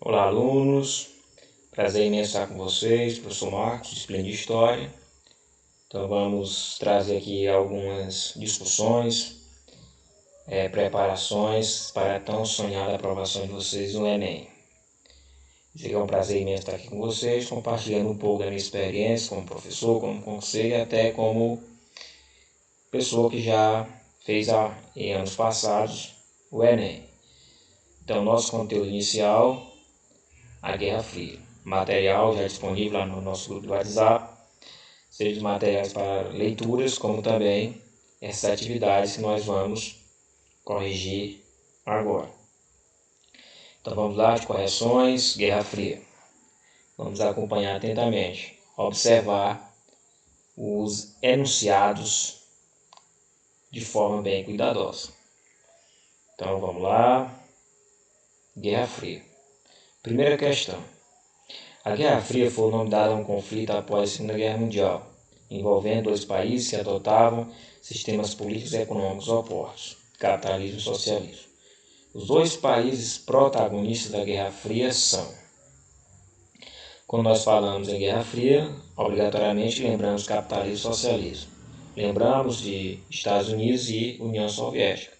Olá, alunos. Prazer imenso estar com vocês. Professor Marcos, disciplina de História. Então, vamos trazer aqui algumas discussões, preparações para a tão sonhada aprovação de vocês no Enem. Esse é um prazer imenso estar aqui com vocês, compartilhando um pouco da minha experiência como professor, como conselho e até como pessoa que já fez em anos passados o Enem. Então, nosso conteúdo inicial, a Guerra Fria. Material já disponível lá no nosso grupo do WhatsApp, seja os materiais para leituras, como também essas atividades que nós vamos corrigir agora. Então vamos lá, de correções, Guerra Fria. Vamos acompanhar atentamente, observar os enunciados de forma bem cuidadosa. Então vamos lá, Guerra Fria. Primeira questão. A Guerra Fria foi o nome dado a um conflito após a Segunda Guerra Mundial, envolvendo dois países que adotavam sistemas políticos e econômicos opostos, capitalismo e socialismo. Os dois países protagonistas da Guerra Fria são... Quando nós falamos em Guerra Fria, obrigatoriamente lembramos capitalismo e socialismo. Lembramos de Estados Unidos e União Soviética.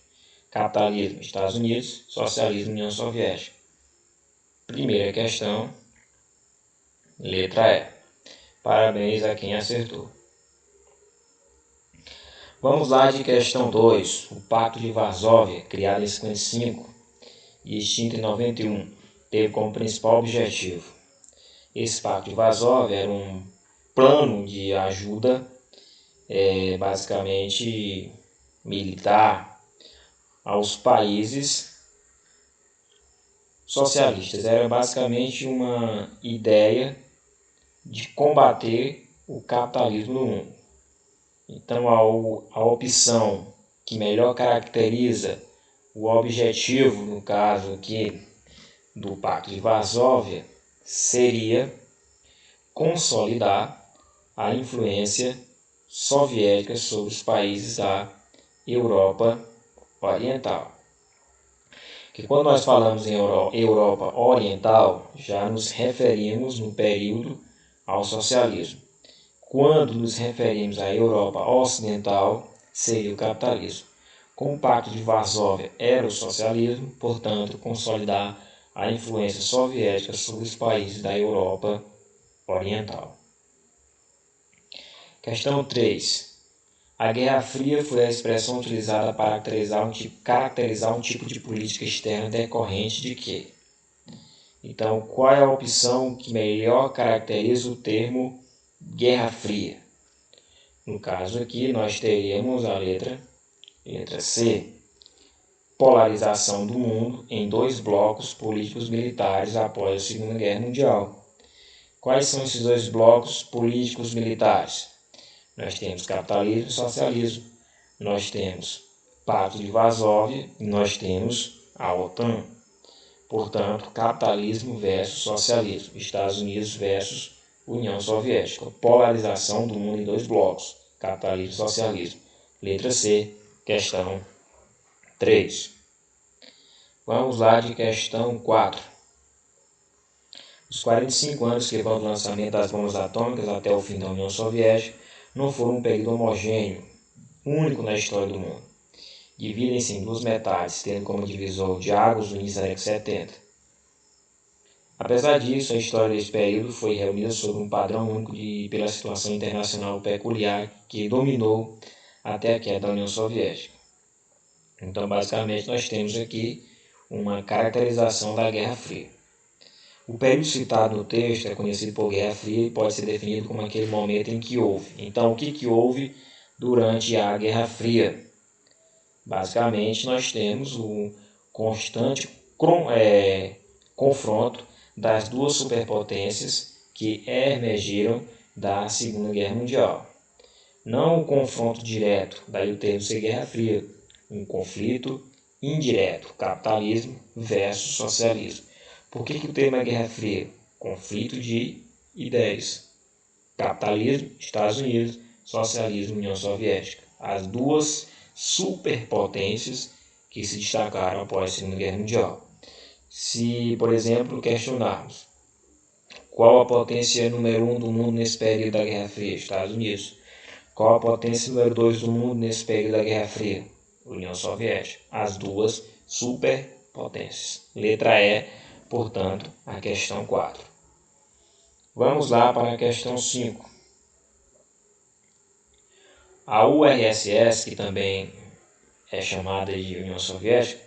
Capitalismo, Estados Unidos, socialismo, União Soviética. Primeira questão, letra E. Parabéns a quem acertou. Vamos lá de questão 2. O Pacto de Varsóvia, criado em 55 e extinto em 91, teve como principal objetivo. Esse Pacto de Varsóvia era um plano de ajuda, basicamente militar, aos países socialistas. Era basicamente uma ideia de combater o capitalismo no mundo. Então, a opção que melhor caracteriza o objetivo, no caso aqui do Pacto de Varsóvia, seria consolidar a influência soviética sobre os países da Europa Oriental. Que quando nós falamos em Europa Oriental, já nos referimos no período ao socialismo. Quando nos referimos à Europa Ocidental, seria o capitalismo. Com o Pacto de Varsóvia era o socialismo, portanto, consolidar a influência soviética sobre os países da Europa Oriental. Questão 3. A Guerra Fria foi a expressão utilizada para caracterizar um tipo de política externa decorrente de quê? Então, qual é a opção que melhor caracteriza o termo Guerra Fria? No caso aqui, nós teríamos a letra C. Polarização do mundo em dois blocos políticos militares após a Segunda Guerra Mundial. Quais são esses dois blocos políticos militares? Nós temos capitalismo e socialismo. Nós temos Pacto de Varsóvia e nós temos a OTAN. Portanto, capitalismo versus socialismo. Estados Unidos versus União Soviética. Polarização do mundo em dois blocos. Capitalismo e socialismo. Letra C, questão 3. Vamos lá de questão 4. Os 45 anos que vão do lançamento das bombas atômicas até o fim da União Soviética não foram um período homogêneo, único na história do mundo. Dividem-se em duas metades, tendo como divisor de águas no início da década de 70. Apesar disso, a história desse período foi reunida sob um padrão único pela situação internacional peculiar que dominou até a queda da União Soviética. Então, basicamente, nós temos aqui uma caracterização da Guerra Fria. O período citado no texto é conhecido por Guerra Fria e pode ser definido como aquele momento em que houve. Então, o que houve durante a Guerra Fria? Basicamente, nós temos um constante confronto das duas superpotências que emergiram da Segunda Guerra Mundial. Não um confronto direto, daí o termo ser Guerra Fria, um conflito indireto, capitalismo versus socialismo. Por que o termo é Guerra Fria? Conflito de ideias. Capitalismo, Estados Unidos, socialismo, União Soviética. As duas superpotências que se destacaram após a Segunda Guerra Mundial. Se, por exemplo, questionarmos qual a potência número 1 do mundo nesse período da Guerra Fria? Estados Unidos. Qual a potência número 2 do mundo nesse período da Guerra Fria? União Soviética. As duas superpotências. Letra E, portanto, a questão 4. Vamos lá para a questão 5. A URSS, que também é chamada de União Soviética,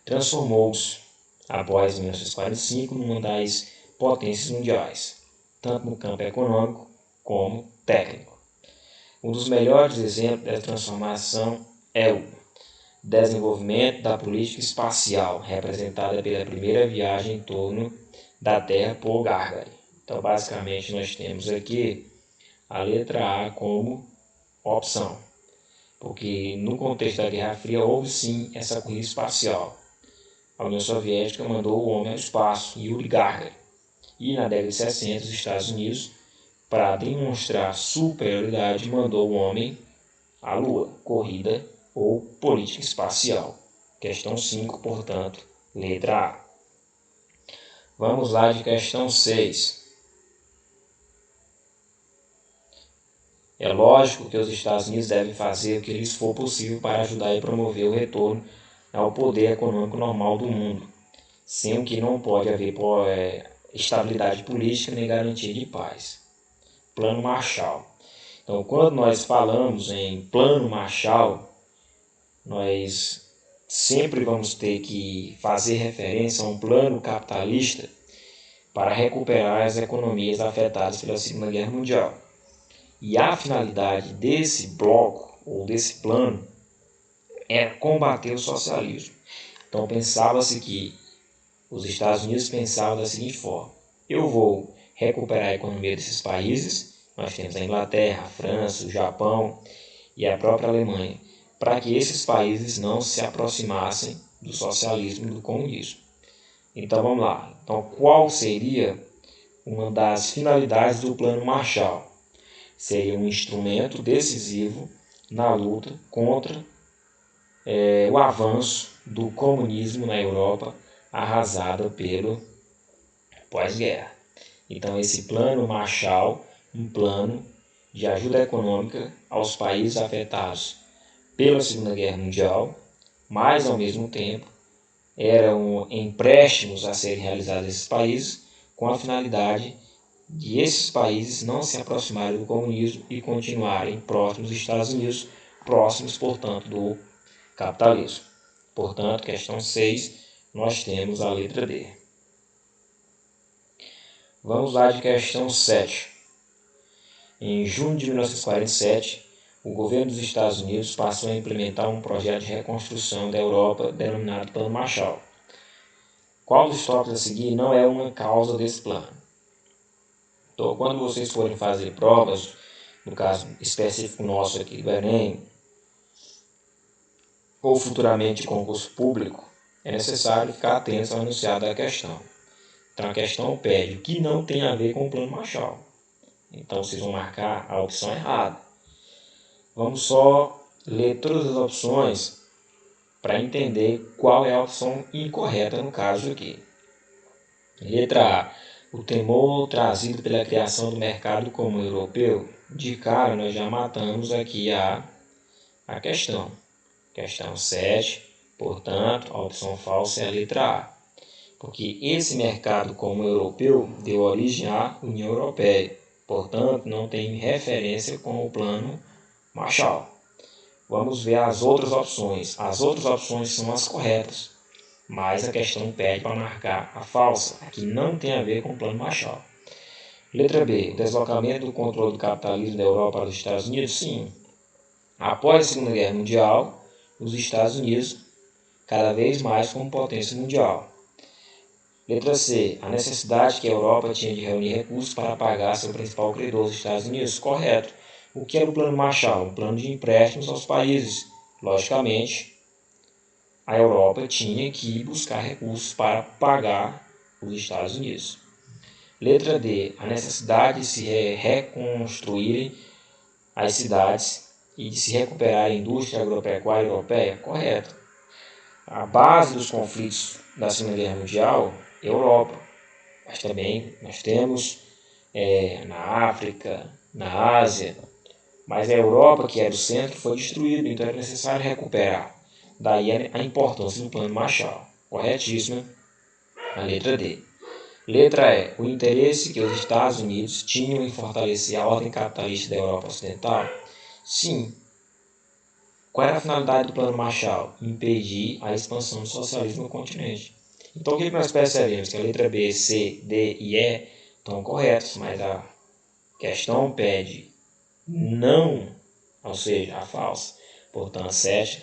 transformou-se, após 1945, numa das potências mundiais, tanto no campo econômico como técnico. Um dos melhores exemplos dessa transformação é o desenvolvimento da política espacial, representada pela primeira viagem em torno da Terra por Gagarin. Então, basicamente, nós temos aqui a letra A como opção, porque no contexto da Guerra Fria houve sim essa corrida espacial. A União Soviética mandou o homem ao espaço, Yuri Gagarin, e na década de 60 os Estados Unidos, para demonstrar superioridade, mandou o homem à Lua, corrida ou política espacial. Questão 5, portanto, letra A. Vamos lá de questão 6. É lógico que os Estados Unidos devem fazer o que lhes for possível para ajudar e promover o retorno ao poder econômico normal do mundo, sendo que não pode haver estabilidade política nem garantia de paz. Plano Marshall. Então, quando nós falamos em Plano Marshall, nós sempre vamos ter que fazer referência a um plano capitalista para recuperar as economias afetadas pela Segunda Guerra Mundial. E a finalidade desse bloco, ou desse plano, é combater o socialismo. Então pensava-se que os Estados Unidos pensavam da seguinte forma: eu vou recuperar a economia desses países, nós temos a Inglaterra, a França, o Japão e a própria Alemanha, para que esses países não se aproximassem do socialismo e do comunismo. Então vamos lá. Então, qual seria uma das finalidades do Plano Marshall? Seria um instrumento decisivo na luta contra o avanço do comunismo na Europa, arrasada pelo pós-guerra. Então, esse Plano Marshall, um plano de ajuda econômica aos países afetados pela Segunda Guerra Mundial, mas, ao mesmo tempo, eram empréstimos a serem realizados a esses países com a finalidade de esses países não se aproximarem do comunismo e continuarem próximos dos Estados Unidos, próximos, portanto, do capitalismo. Portanto, questão 6, nós temos a letra D. Vamos lá de questão 7. Em junho de 1947, o governo dos Estados Unidos passou a implementar um projeto de reconstrução da Europa denominado Plano Marshall. Qual dos tópicos a seguir não é uma causa desse plano? Então, quando vocês forem fazer provas, no caso específico nosso aqui do Enem, ou futuramente concurso público, é necessário ficar atento ao enunciado da questão. Então, a questão pede o que não tem a ver com o Plano Marshall. Então, vocês vão marcar a opção errada. Vamos só ler todas as opções para entender qual é a opção incorreta no caso aqui. Letra A. O temor trazido pela criação do mercado comum europeu. De cara, nós já matamos aqui a questão. Questão 7, portanto, a opção falsa é a letra A. Porque esse mercado comum europeu deu origem à União Europeia. Portanto, não tem referência com o Plano Marshall. Vamos ver as outras opções. As outras opções são as corretas, mas a questão pede para marcar a falsa. Aqui não tem a ver com o Plano Marshall. Letra B. O deslocamento do controle do capitalismo da Europa para os Estados Unidos? Sim. Após a Segunda Guerra Mundial, os Estados Unidos cada vez mais como potência mundial. Letra C. A necessidade que a Europa tinha de reunir recursos para pagar seu principal credor, os Estados Unidos? Correto. O que era o Plano Marshall? Um plano de empréstimos aos países. Logicamente, a Europa tinha que buscar recursos para pagar os Estados Unidos. Letra D. A necessidade de se reconstruírem as cidades e de se recuperar a indústria agropecuária europeia? Correto. A base dos conflitos da Segunda Guerra Mundial, Europa. Mas também nós temos na África, na Ásia. Mas a Europa, que era o centro, foi destruída, então era necessário recuperar. Daí a importância do Plano Marshall. Corretíssima a letra D. Letra E. O interesse que os Estados Unidos tinham em fortalecer a ordem capitalista da Europa Ocidental? Sim. Qual era a finalidade do Plano Marshall? Impedir a expansão do socialismo no continente. Então, o que nós percebemos? Que a letra B, C, D e E estão corretas, mas a questão pede não, ou seja, a falsa. Portanto, 7,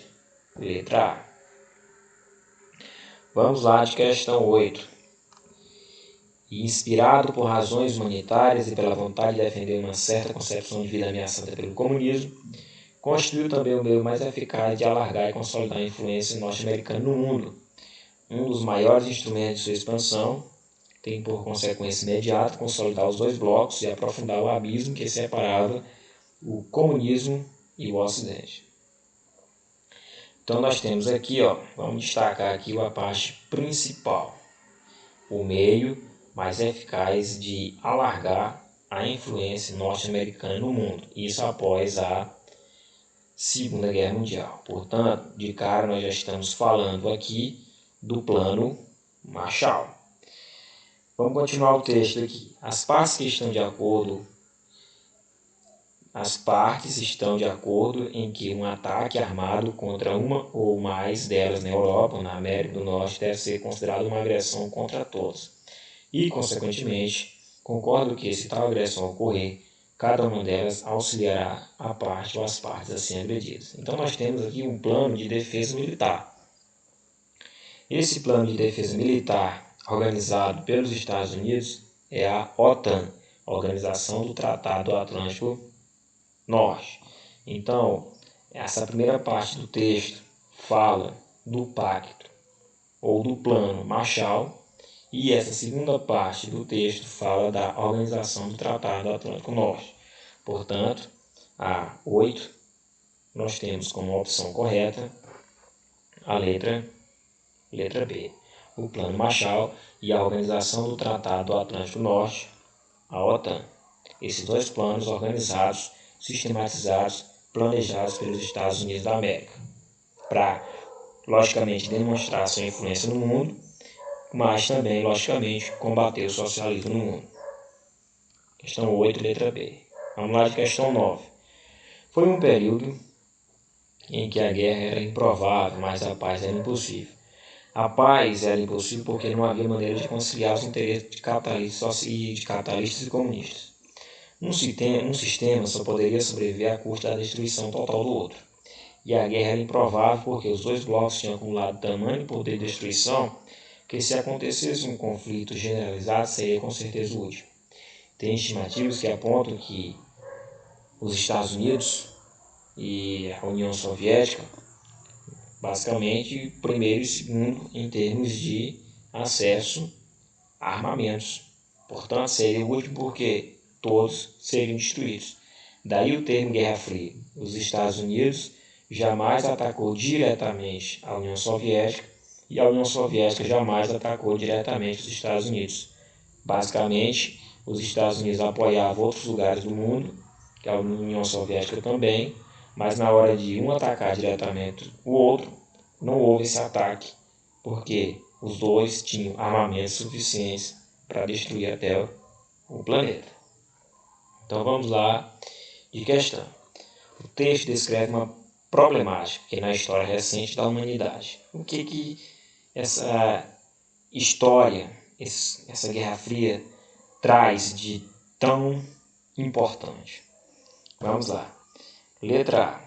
letra A. Vamos lá de questão 8. Inspirado por razões humanitárias e pela vontade de defender uma certa concepção de vida ameaçada pelo comunismo, constituiu também o meio mais eficaz de alargar e consolidar a influência norte-americana no mundo. Um dos maiores instrumentos de sua expansão tem por consequência imediata consolidar os dois blocos e aprofundar o abismo que separava o comunismo e o Ocidente. Então nós temos aqui, vamos destacar aqui a parte principal, o meio mais eficaz de alargar a influência norte-americana no mundo, isso após a Segunda Guerra Mundial. Portanto, de cara nós já estamos falando aqui do Plano Marshall. Vamos continuar o texto aqui. As partes estão de acordo em que um ataque armado contra uma ou mais delas na Europa ou na América do Norte deve ser considerado uma agressão contra todos. E, consequentemente, concordo que, se tal agressão ocorrer, cada uma delas auxiliará a parte ou as partes assim agredidas. Então, nós temos aqui um plano de defesa militar. Esse plano de defesa militar, organizado pelos Estados Unidos, é a OTAN, Organização do Tratado Atlântico Norte. Então, essa primeira parte do texto fala do pacto ou do plano Marshall, e essa segunda parte do texto fala da Organização do Tratado Atlântico Norte. Portanto, a 8, nós temos como opção correta a letra B. O Plano Marshall e a Organização do Tratado Atlântico Norte, a OTAN. Esses dois planos organizados, sistematizados, planejados pelos Estados Unidos da América, para, logicamente, demonstrar sua influência no mundo, mas também, logicamente, combater o socialismo no mundo. Questão 8, letra B. Vamos lá de questão 9. Foi um período em que a guerra era improvável, mas a paz era impossível. A paz era impossível porque não havia maneira de conciliar os interesses de capitalistas e comunistas. Um sistema só poderia sobreviver à custa da destruição total do outro. E a guerra era improvável porque os dois blocos tinham acumulado tamanho poder de destruição que, se acontecesse um conflito generalizado, seria com certeza o último. Tem estimativas que apontam que os Estados Unidos e a União Soviética, basicamente, primeiro e segundo em termos de acesso a armamentos. Portanto, seria o último porque todos seriam destruídos. Daí o termo Guerra Fria. Os Estados Unidos jamais atacou diretamente a União Soviética e a União Soviética jamais atacou diretamente os Estados Unidos. Basicamente, os Estados Unidos apoiavam outros lugares do mundo, que a União Soviética também, mas na hora de um atacar diretamente o outro, não houve esse ataque, porque os dois tinham armamentos suficientes para destruir até o planeta. Então vamos lá de questão. O texto descreve uma problemática que na história recente da humanidade. O que essa história, essa Guerra Fria, traz de tão importante? Vamos lá. Letra A.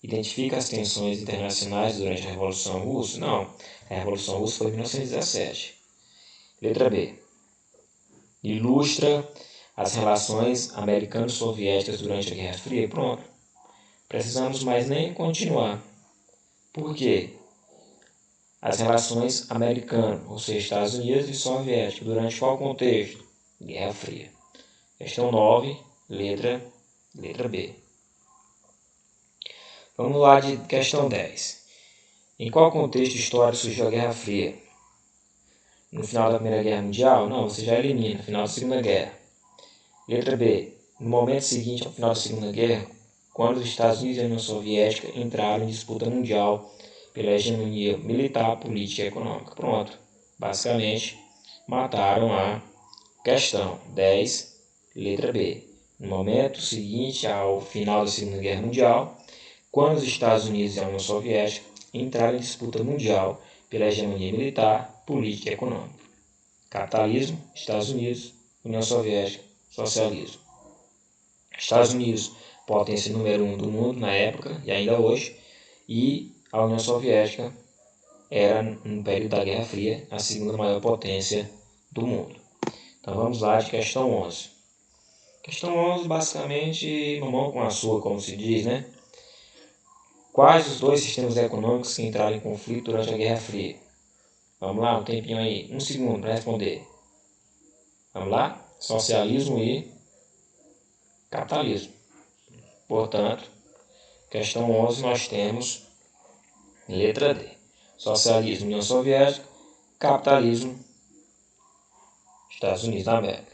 Identifica as tensões internacionais durante a Revolução Russa? Não. A Revolução Russa foi em 1917. Letra B. Ilustra as relações americano-soviéticas durante a Guerra Fria? Pronto. Precisamos mais nem continuar. Por quê? As relações americano, ou seja, Estados Unidos e soviéticos, durante qual contexto? Guerra Fria. Questão 9, letra B. Vamos lá de questão 10. Em qual contexto histórico surgiu a Guerra Fria? no final da Primeira Guerra Mundial? Não, você já elimina no final da Segunda Guerra. Letra B. No momento seguinte ao final da Segunda Guerra, quando os Estados Unidos e a União Soviética entraram em disputa mundial pela hegemonia militar, política e econômica. Pronto. Basicamente, mataram a questão 10, letra B. No momento seguinte ao final da Segunda Guerra Mundial, quando os Estados Unidos e a União Soviética entraram em disputa mundial pela hegemonia militar, política e econômica. Capitalismo, Estados Unidos, União Soviética, socialismo. Estados Unidos, potência número 1 do mundo na época e ainda hoje, e a União Soviética era, no período da Guerra Fria, a segunda maior potência do mundo. Então vamos lá de questão 11. Questão 11, basicamente, mamão com açúcar, como se diz, né? Quais os dois sistemas econômicos que entraram em conflito durante a Guerra Fria? Vamos lá, um tempinho aí, 1 segundo para responder. Vamos lá? Socialismo e capitalismo. Portanto, questão 11 nós temos letra D. Socialismo, União Soviética, capitalismo, Estados Unidos da América.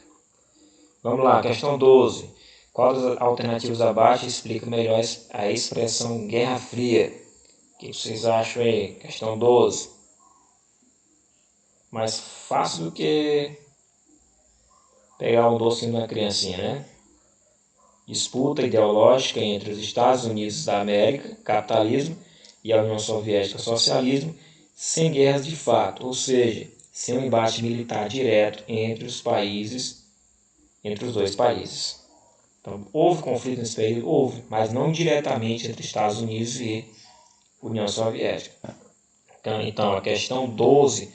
Vamos lá, questão 12. Qual das alternativas abaixo explica melhor a expressão Guerra Fria? O que vocês acham aí? Questão 12. Mais fácil do que pegar um docinho de uma criancinha, né? Disputa ideológica entre os Estados Unidos da América, capitalismo, e a União Soviética, socialismo, sem guerras de fato, ou seja, sem um embate militar direto entre os dois países. Então, houve conflito nesse período? Houve, mas não diretamente entre Estados Unidos e União Soviética. Então, a questão 12,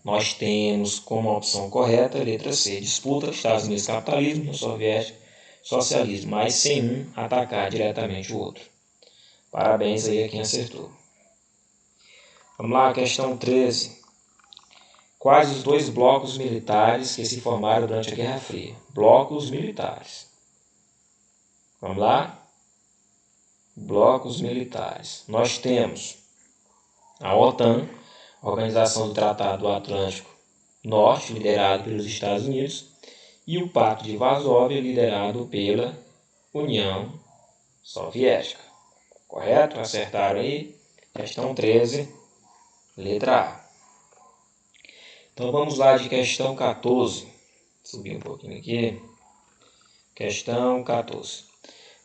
nós temos como opção correta a letra C, disputa Estados Unidos, capitalismo, União Soviética, socialismo, mas sem um atacar diretamente o outro. Parabéns aí a quem acertou. Vamos lá, questão 13. Quais os dois blocos militares que se formaram durante a Guerra Fria? Blocos militares. Vamos lá? Blocos militares. Nós temos a OTAN, Organização do Tratado do Atlântico Norte, liderado pelos Estados Unidos, e o Pacto de Varsóvia, liderado pela União Soviética. Correto? Acertaram aí? Questão 13, letra A. Então vamos lá de questão 14. Subir um pouquinho aqui. Questão 14.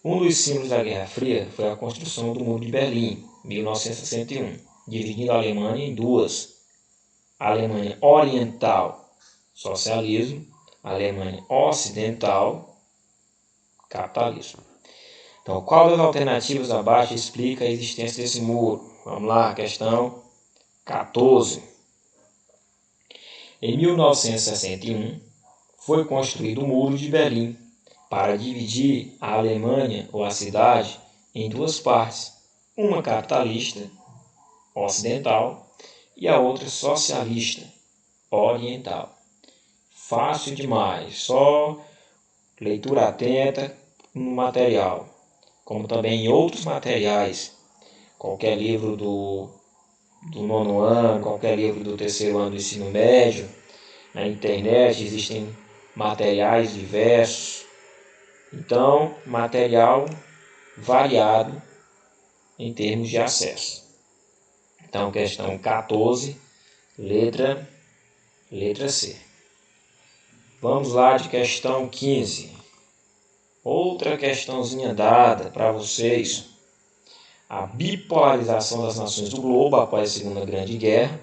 Um dos símbolos da Guerra Fria foi a construção do Muro de Berlim, 1961, dividindo a Alemanha em duas. A Alemanha Oriental, socialismo, a Alemanha Ocidental, capitalismo. Então, qual das alternativas abaixo explica a existência desse muro? Vamos lá, questão 14. Em 1961, foi construído o Muro de Berlim para dividir a Alemanha ou a cidade em duas partes, uma capitalista, ocidental, e a outra socialista, oriental. Fácil demais, só leitura atenta no material, como também em outros materiais. Qualquer livro do nono ano, qualquer livro do terceiro ano do ensino médio, na internet existem materiais diversos. Então, material variado em termos de acesso. Então, questão 14, letra C. Vamos lá de questão 15. Outra questãozinha dada para vocês. A bipolarização das nações do globo após a Segunda Grande Guerra,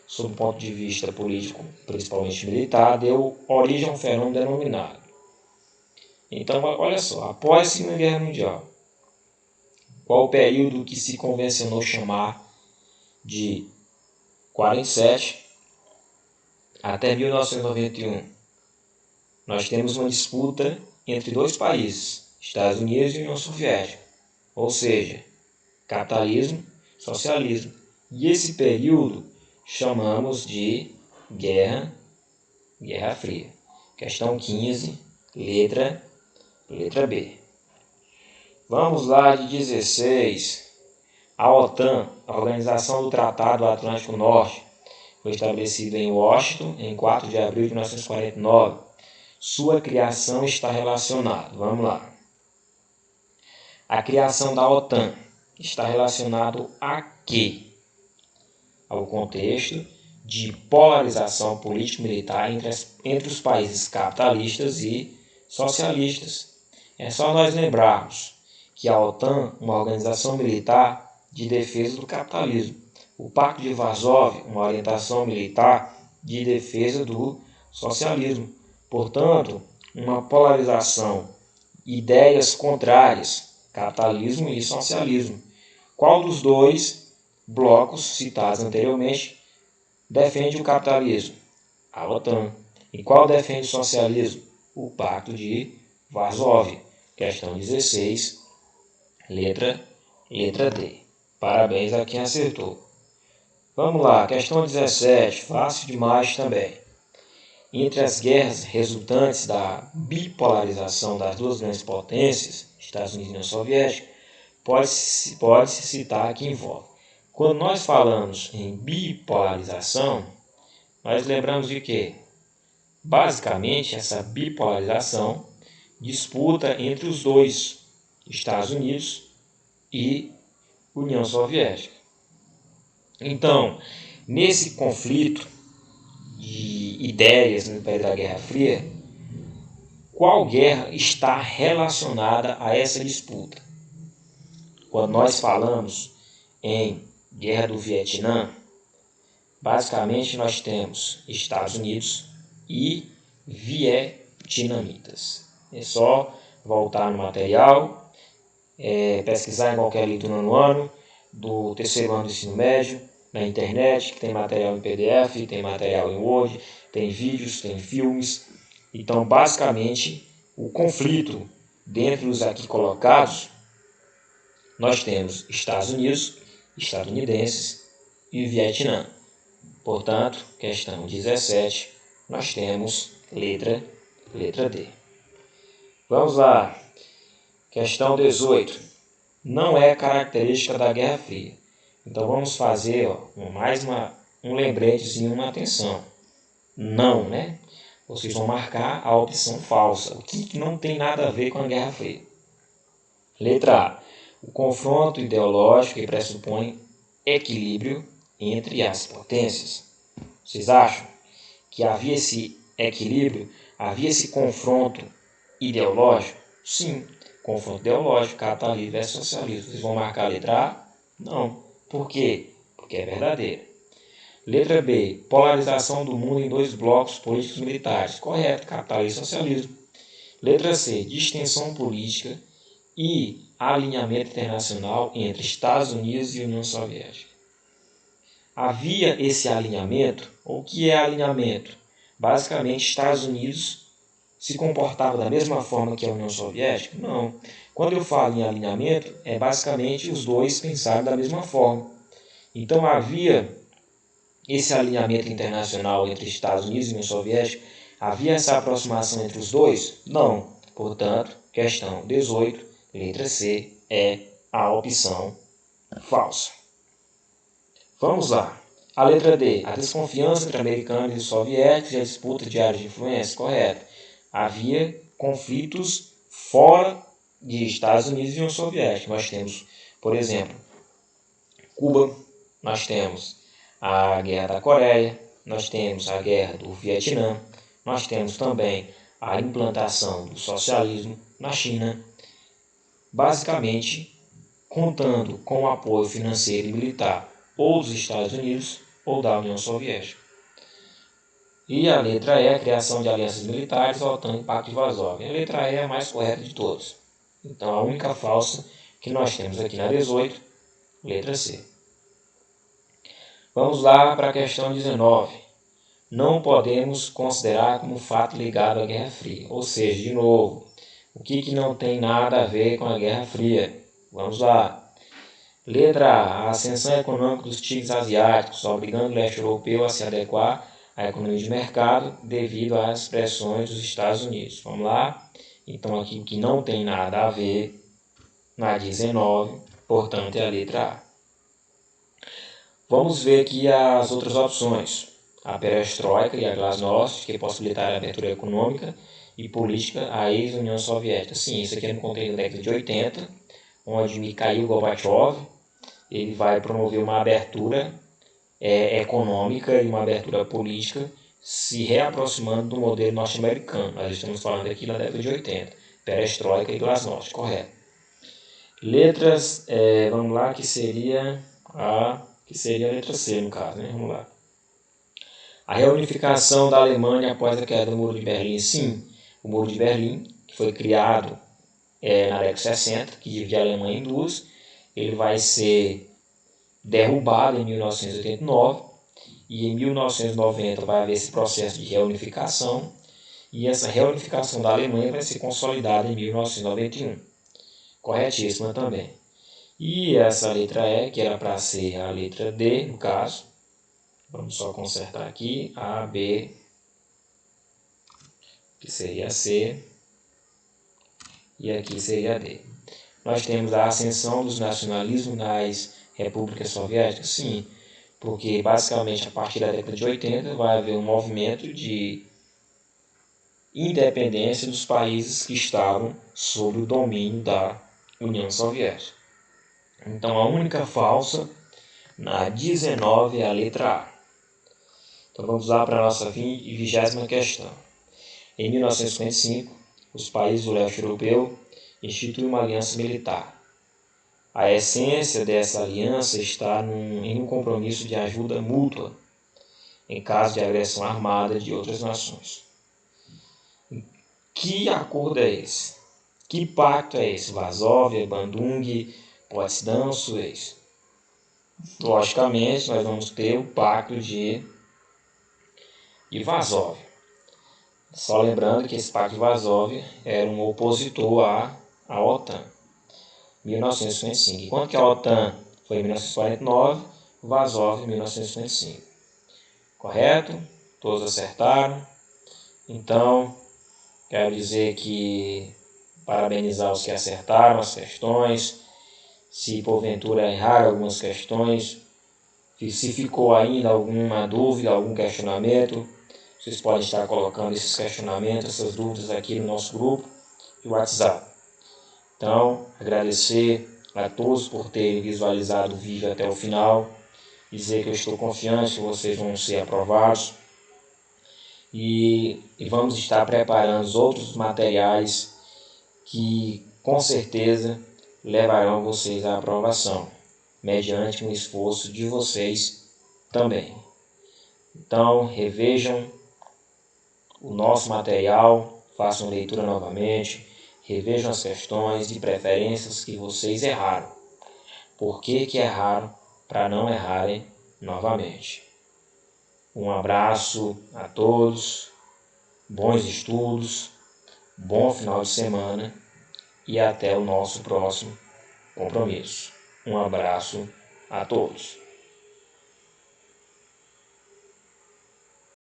sob o ponto de vista político, principalmente militar, deu origem a um fenômeno denominado. Então, olha só, após a Segunda Guerra Mundial, qual o período que se convencionou chamar de 47 até 1991? Nós temos uma disputa entre dois países, Estados Unidos e União Soviética, ou seja, capitalismo, socialismo. E esse período chamamos de Guerra Fria. Questão 15, letra B. Vamos lá de 16. A OTAN, a Organização do Tratado do Atlântico Norte, Foi estabelecido em Washington em 4 de abril de 1949. Sua criação está relacionada. Vamos lá. A criação da OTAN está relacionado a quê? Ao contexto de polarização político-militar entre os países capitalistas e socialistas. É só nós lembrarmos que a OTAN é uma organização militar de defesa do capitalismo. O Pacto de Varsóvia, uma orientação militar de defesa do socialismo. Portanto, uma polarização, ideias contrárias, capitalismo e socialismo. Qual dos dois blocos citados anteriormente defende o capitalismo? A OTAN. E qual defende o socialismo? O Pacto de Varsóvia. Questão 16, letra D. Parabéns a quem acertou. Vamos lá, questão 17, fácil demais também. Entre as guerras resultantes da bipolarização das duas grandes potências, Estados Unidos e União Soviética, pode-se citar que envolve. Quando nós falamos em bipolarização, nós lembramos de quê? Basicamente, essa bipolarização disputa entre os dois, Estados Unidos e União Soviética. Então, nesse conflito de ideias no período da Guerra Fria, qual guerra está relacionada a essa disputa? Quando nós falamos em Guerra do Vietnã, basicamente nós temos Estados Unidos e vietnamitas. É só voltar no material, pesquisar em qualquer leitura no ano, do terceiro ano do ensino médio, na internet, que tem material em PDF, tem material em Word, tem vídeos, tem filmes. Então, basicamente, o conflito dentre os aqui colocados, nós temos Estados Unidos, estadunidenses e Vietnã. Portanto, questão 17, nós temos letra D. Vamos lá. Questão 18. Não é característica da Guerra Fria. Então vamos fazer mais um lembretezinho, uma atenção. Não, né? Vocês vão marcar a opção falsa. O que não tem nada a ver com a Guerra Fria? Letra A. O confronto ideológico que pressupõe equilíbrio entre as potências. Vocês acham que havia esse equilíbrio, havia esse confronto ideológico? Sim, confronto ideológico, capitalismo versus socialismo. Vocês vão marcar a letra A? Não. Por quê? Porque é verdadeira. Letra B. Polarização do mundo em dois blocos políticos militares. Correto, capitalismo e socialismo. Letra C. Distensão política e alinhamento internacional entre Estados Unidos e União Soviética. Havia esse alinhamento. O que é alinhamento? Basicamente, Estados Unidos se comportava da mesma forma que a União Soviética? Não. Quando eu falo em alinhamento, é basicamente os dois pensarem da mesma forma. Então, havia esse alinhamento internacional entre Estados Unidos e União Soviética? Havia essa aproximação entre os dois? Não. Portanto, questão 18, letra C, é a opção falsa. Vamos lá. A letra D. A desconfiança entre americanos e soviéticos e a disputa de áreas de influência. Correto. Havia conflitos fora de Estados Unidos e União Soviética. Nós temos, por exemplo, Cuba, nós temos a Guerra da Coreia, nós temos a Guerra do Vietnã, nós temos também a implantação do socialismo na China, basicamente contando com o apoio financeiro e militar ou dos Estados Unidos ou da União Soviética. E a letra E, a criação de alianças militares, OTAN e Pacto de Varsóvia. A letra E é a mais correta de todas. Então, a única falsa que nós temos aqui na 18, letra C. Vamos lá para a questão 19. Não podemos considerar como fato ligado à Guerra Fria. Ou seja, de novo, o que não tem nada a ver com a Guerra Fria? Vamos lá. Letra A. A ascensão econômica dos tigres asiáticos, obrigando o leste europeu a se adequar à economia de mercado devido às pressões dos Estados Unidos. Vamos lá? Então, aqui que não tem nada a ver, na 19, portanto, é a letra A. Vamos ver aqui as outras opções. A perestroika e a glasnost, que possibilitaram a abertura econômica e política à ex-União Soviética. Sim, isso aqui é no contexto da década de 80, onde Mikhail Gorbachev ele vai promover uma abertura econômica e uma abertura política, se reaproximando do modelo norte-americano. Nós estamos falando aqui na década de 80, perestroika e glasnost, correto. Letras, vamos lá, que seria a letra C no caso, né? Vamos lá. A reunificação da Alemanha após a queda do Muro de Berlim. Sim, o Muro de Berlim, que foi criado na década de 60, que divide a Alemanha em duas, ele vai ser derrubado em 1989 e em 1990 vai haver esse processo de reunificação e essa reunificação da Alemanha vai ser consolidada em 1991. Corretíssima também. E essa letra E, que era para ser a letra D, no caso, vamos só consertar aqui, A, B, que seria C, e aqui seria D. Nós temos a ascensão dos nacionalismos nas repúblicas soviéticas, sim, porque basicamente a partir da década de 80 vai haver um movimento de independência dos países que estavam sob o domínio da União Soviética. Então a única falsa na 19 é a letra A. Então vamos lá para a nossa 20ª questão. Em 1955, os países do leste europeu instituem uma aliança militar. A essência dessa aliança está em um compromisso de ajuda mútua em caso de agressão armada de outras nações. Que acordo é esse? Que pacto é esse? Varsóvia, Bandung, Potsdam, Suez? Logicamente, nós vamos ter o pacto de Varsóvia. Só lembrando que esse pacto de Varsóvia era um opositor à OTAN, 1955. Enquanto que a OTAN foi em 1949, Varsóvia em 1955. Correto? Todos acertaram? Então, quero dizer que parabenizar os que acertaram as questões. Se porventura erraram algumas questões, se ficou ainda alguma dúvida, algum questionamento, vocês podem estar colocando esses questionamentos, essas dúvidas aqui no nosso grupo de WhatsApp. Então, agradecer a todos por terem visualizado o vídeo até o final, dizer que eu estou confiante que vocês vão ser aprovados e vamos estar preparando os outros materiais que com certeza levarão vocês à aprovação, mediante um esforço de vocês também. Então, revejam o nosso material, façam leitura novamente, revejam as questões de preferências que vocês erraram. Por que erraram? Para não errarem novamente. Um abraço a todos, bons estudos, bom final de semana e até o nosso próximo compromisso. Um abraço a todos.